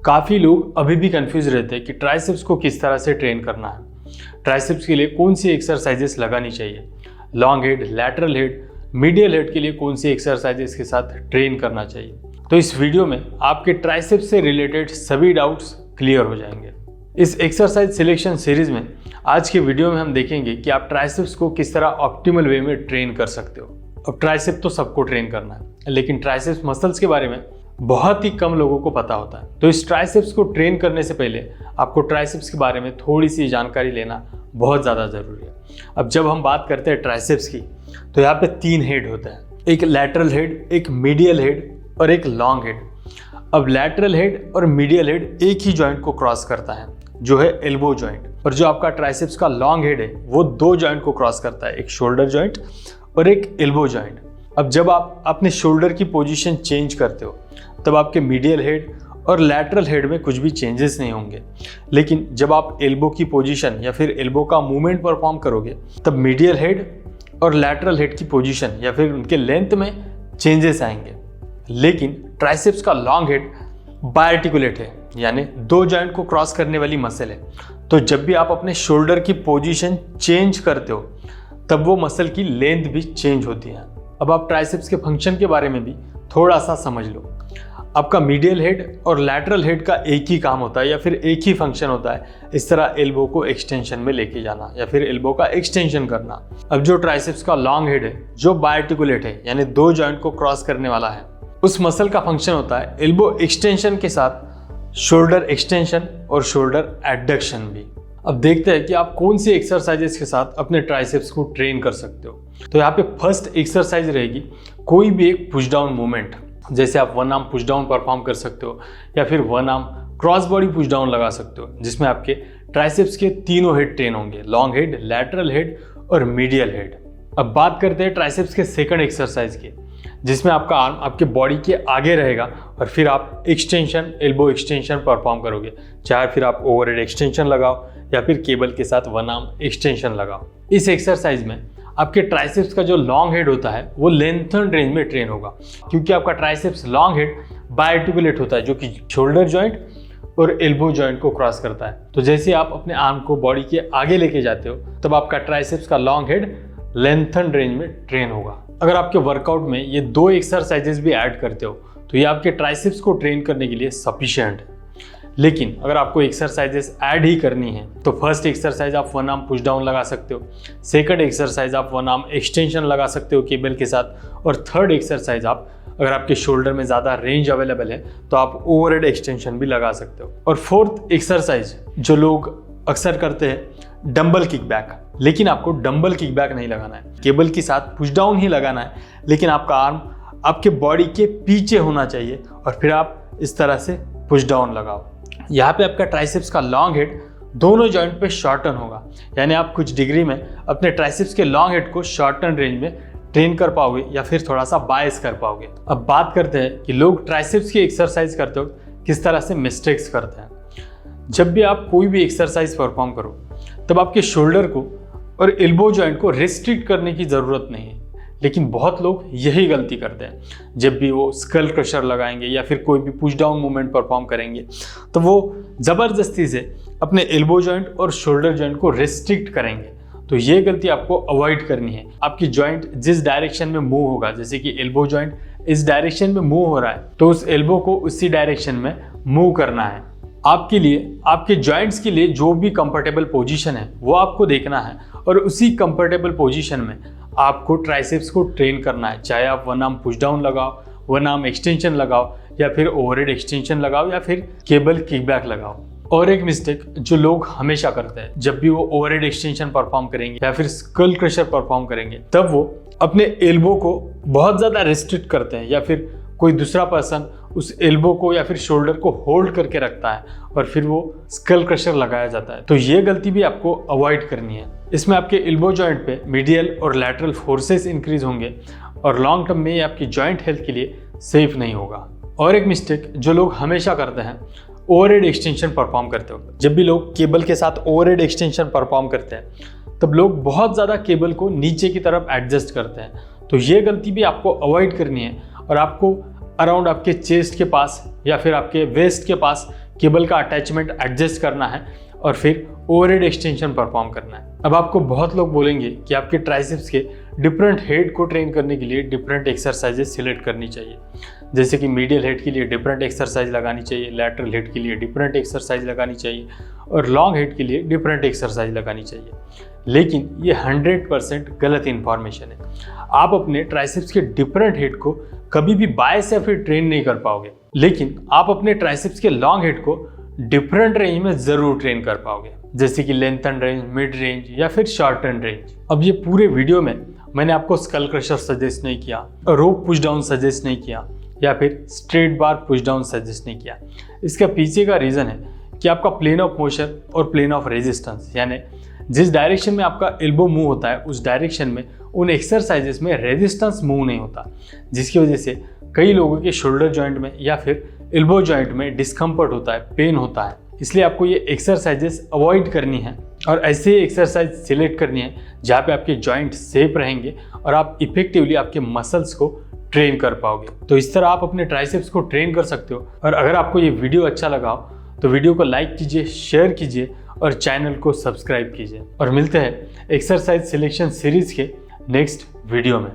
काफ़ी लोग अभी भी कंफ्यूज रहते हैं कि ट्राइसेप्स को किस तरह से ट्रेन करना है। ट्राइसेप्स के लिए कौन सी एक्सरसाइजेस लगानी चाहिए, long head, lateral head, medial head के लिए कौन सी एक्सरसाइजेस के साथ ट्रेन करना चाहिए। तो इस वीडियो में आपके ट्राइसेप्स से रिलेटेड सभी डाउट्स क्लियर हो जाएंगे। इस एक्सरसाइज सिलेक्शन सीरीज में आज के वीडियो में हम देखेंगे कि आप ट्राइसेप्स को किस तरह ऑप्टिमल वे में ट्रेन कर सकते हो। अब ट्राइसेप तो सबको ट्रेन करना है, लेकिन ट्राइसेप्स मसल्स के बारे में बहुत ही कम लोगों को पता होता है। तो इस ट्राइसेप्स को ट्रेन करने से पहले आपको ट्राइसेप्स के बारे में थोड़ी सी जानकारी लेना बहुत ज़्यादा ज़रूरी है। अब जब हम बात करते हैं ट्राइसेप्स की, तो यहाँ पे 3 हेड होता है, एक लैटरल हेड, एक मीडियल हेड और एक लॉन्ग हेड। अब लैटरल हेड और मीडियल हेड एक ही जॉइंट को क्रॉस करता है, जो है एल्बो जॉइंट, और जो आपका ट्राइसेप्स का लॉन्ग हेड है वो 2 जॉइंट को क्रॉस करता है, एक शोल्डर जॉइंट और एक एल्बो जॉइंट। अब जब आप अपने शोल्डर की पोजीशन चेंज करते हो तब आपके मीडियल हेड और लैटरल हेड में कुछ भी चेंजेस नहीं होंगे, लेकिन जब आप एल्बो की पोजीशन या फिर एल्बो का मूवमेंट परफॉर्म करोगे तब मीडियल हेड और लैटरल हेड की पोजीशन या फिर उनके लेंथ में चेंजेस आएंगे। लेकिन ट्राइसेप्स का लॉन्ग हेड बायआर्टिकुलेट है, यानी 2 जॉइंट को क्रॉस करने वाली मसल है। तो जब भी आप अपने शोल्डर की पोजीशन चेंज करते हो तब वो मसल की लेंथ भी चेंज होती है। अब आप ट्राइसेप्स के फंक्शन के बारे में भी थोड़ा सा समझ लो। आपका मीडियल हेड और लैटरल हेड का एक ही काम होता है या फिर एक ही फंक्शन होता है, इस तरह एल्बो को एक्सटेंशन में लेके जाना या फिर एल्बो का एक्सटेंशन करना। अब जो ट्राइसेप्स का लॉन्ग हेड है जो बायआर्टिकुलेट है, यानी 2 जॉइंट को क्रॉस करने वाला है, उस मसल का फंक्शन होता है एल्बो एक्सटेंशन के साथ शोल्डर एक्सटेंशन और शोल्डर एडक्शन भी। अब देखते हैं कि आप कौन सी एक्सरसाइजेस के साथ अपने ट्राइसेप्स को ट्रेन कर सकते हो। तो यहाँ पे फर्स्ट एक्सरसाइज रहेगी कोई भी एक पुश डाउन मूवमेंट। जैसे आप 1 आर्म पुश डाउन परफॉर्म कर सकते हो या फिर 1 arm cross body push down लगा सकते हो, जिसमें आपके ट्राइसेप्स के तीनों हेड ट्रेन होंगे, लॉन्ग हेड, लैटरल हेड और मीडियल हेड। अब बात करते हैं ट्राइसेप्स के सेकंड एक्सरसाइज की, जिसमें आपका आर्म आपके बॉडी के आगे रहेगा और फिर आप एक्सटेंशन, एल्बो एक्सटेंशन परफॉर्म करोगे। चाहे फिर आप ओवरहेड एक्सटेंशन लगाओ या फिर केबल के साथ 1 आर्म एक्सटेंशन लगाओ। इस एक्सरसाइज में आपके ट्राइसेप्स का जो लॉन्ग हेड होता है वो लेंथन रेंज में ट्रेन होगा, क्योंकि आपका ट्राइसेप्स लॉन्ग हेड बायआर्टिकुलेट होता है, जो कि शोल्डर जॉइंट और एल्बो जॉइंट को क्रॉस करता है। तो जैसे आप अपने आर्म को बॉडी के आगे लेके जाते हो तब आपका ट्राइसेप्स का लॉन्ग हेड लेंथन रेंज में ट्रेन होगा। अगर आपके वर्कआउट में ये 2 एक्सरसाइजेस भी ऐड करते हो तो ये आपके ट्राइसेप्स को ट्रेन करने के लिए सफिशिएंट है। लेकिन अगर आपको एक्सरसाइजेस ऐड ही करनी है तो फर्स्ट एक्सरसाइज आप 1 आर्म पुश डाउन लगा सकते हो, सेकंड एक्सरसाइज आप 1 आर्म एक्सटेंशन लगा सकते हो केबल के साथ, और थर्ड एक्सरसाइज आप, अगर आपके शोल्डर में ज़्यादा रेंज अवेलेबल है तो आप ओवरहेड एक्सटेंशन भी लगा सकते हो। और फोर्थ एक्सरसाइज जो लोग अक्सर करते हैं, डंबल किक बैक। लेकिन आपको डंबल किक बैक नहीं लगाना है, केबल के साथ पुश डाउन ही लगाना है, लेकिन आपका आर्म आपके बॉडी के पीछे होना चाहिए और फिर आप इस तरह से पुश डाउन लगाओ। यहाँ पे आपका ट्राइसेप्स का लॉन्ग हेड दोनों जॉइंट पे शॉर्टन होगा, यानी आप कुछ डिग्री में अपने ट्राइसेप्स के लॉन्ग हेड को शॉर्टन रेंज में ट्रेन कर पाओगे या फिर थोड़ा सा बायस कर पाओगे। अब बात करते हैं कि लोग ट्राइसेप्स की एक्सरसाइज करते हो किस तरह से मिस्टेक्स करते हैं। जब भी आप कोई भी एक्सरसाइज परफॉर्म करो तब आपके शोल्डर को और एल्बो जॉइंट को रिस्ट्रिक्ट करने की ज़रूरत नहीं है, लेकिन बहुत लोग यही गलती करते हैं। जब भी वो स्कल क्रशर लगाएंगे या फिर कोई भी पुश डाउन मूवमेंट परफॉर्म करेंगे तो वो ज़बरदस्ती से अपने एल्बो जॉइंट और शोल्डर जॉइंट को रिस्ट्रिक्ट करेंगे। तो ये गलती आपको अवॉइड करनी है। आपकी जॉइंट जिस डायरेक्शन में मूव होगा, जैसे कि एल्बो जॉइंट इस डायरेक्शन में मूव हो रहा है तो उस एल्बो को उसी डायरेक्शन में मूव करना है। आपके लिए, आपके जॉइंट्स के लिए जो भी कंफर्टेबल पोजीशन है वो आपको देखना है और उसी कंफर्टेबल पोजीशन में आपको ट्राइसेप्स को ट्रेन करना है। चाहे आप 1 आर्म पुश डाउन लगाओ, 1 आर्म एक्सटेंशन लगाओ या फिर ओवरहेड एक्सटेंशन लगाओ या फिर केबल किकबैक लगाओ। और एक मिस्टेक जो लोग हमेशा करते हैं, जब भी वो ओवरहेड एक्सटेंशन परफॉर्म करेंगे या फिर स्कल क्रशर परफॉर्म करेंगे तब वो अपने एल्बो को बहुत ज़्यादा रिस्ट्रिक्ट करते हैं या फिर कोई दूसरा पर्सन उस एल्बो को या फिर शोल्डर को होल्ड करके रखता है और फिर वो स्कल क्रशर लगाया जाता है। तो ये गलती भी आपको अवॉइड करनी है। इसमें आपके एल्बो जॉइंट पे मीडियल और लैटरल फोर्सेस इंक्रीज होंगे और लॉन्ग टर्म में ये आपकी जॉइंट हेल्थ के लिए सेफ नहीं होगा। और एक मिस्टेक जो लोग हमेशा करते हैं, ओवरहेड एक्सटेंशन परफॉर्म करते हो। जब भी लोग केबल के साथ ओवरहेड एक्सटेंशन परफॉर्म करते हैं तब लोग बहुत ज़्यादा केबल को नीचे की तरफ एडजस्ट करते हैं। तो ये गलती भी आपको अवॉइड करनी है और आपको अराउंड आपके चेस्ट के पास या फिर आपके वेस्ट के पास केबल का अटैचमेंट एडजस्ट करना है और फिर ओवरहेड एक्सटेंशन परफॉर्म करना है। अब आपको बहुत लोग बोलेंगे कि आपके ट्राइसेप्स के डिफरेंट हेड को ट्रेन करने के लिए डिफरेंट एक्सरसाइजेस सिलेक्ट करनी चाहिए। जैसे कि मीडियल हेड के लिए डिफरेंट एक्सरसाइज लगानी चाहिए, लैटरल हेड के लिए डिफरेंट एक्सरसाइज लगानी चाहिए और लॉन्ग हेड के लिए डिफरेंट एक्सरसाइज लगानी चाहिए। लेकिन ये 100% गलत इन्फॉर्मेशन है। आप अपने ट्राइसेप्स के डिफरेंट हेड को कभी भी बायस या फिर ट्रेन नहीं कर पाओगे, लेकिन आप अपने ट्राइसेप्स के लॉन्ग हेड को डिफरेंट रेंज में जरूर ट्रेन कर पाओगे, जैसे कि लेंथन रेंज, मिड रेंज या फिर शॉर्टन रेंज। अब ये पूरे वीडियो में मैंने आपको स्कल क्रशर सजेस्ट नहीं किया, रोप पुश डाउन सजेस्ट नहीं किया या फिर स्ट्रेट बार पुश डाउन सजेस्ट नहीं किया। इसका पीछे का रीज़न है कि आपका प्लेन ऑफ मोशन और प्लेन ऑफ रेजिस्टेंस, यानी जिस डायरेक्शन में आपका एल्बो मूव होता है उस डायरेक्शन में उन एक्सरसाइजेस में रेजिस्टेंस मूव नहीं होता, जिसकी वजह से कई लोगों के शोल्डर जॉइंट में या फिर एल्बो जॉइंट में डिस्कम्फर्ट होता है, पेन होता है। इसलिए आपको ये एक्सरसाइजेस अवॉइड करनी है और ऐसे एक्सरसाइज सिलेक्ट करनी है जहाँ पे आपके जॉइंट सेफ रहेंगे और आप इफेक्टिवली आपके मसल्स को ट्रेन कर पाओगे। तो इस तरह आप अपने ट्राइसेप्स को ट्रेन कर सकते हो। और अगर आपको ये वीडियो अच्छा लगा हो तो वीडियो को लाइक कीजिए, शेयर कीजिए और चैनल को सब्सक्राइब कीजिए। और मिलते हैं एक्सरसाइज सिलेक्शन सीरीज के नेक्स्ट वीडियो में।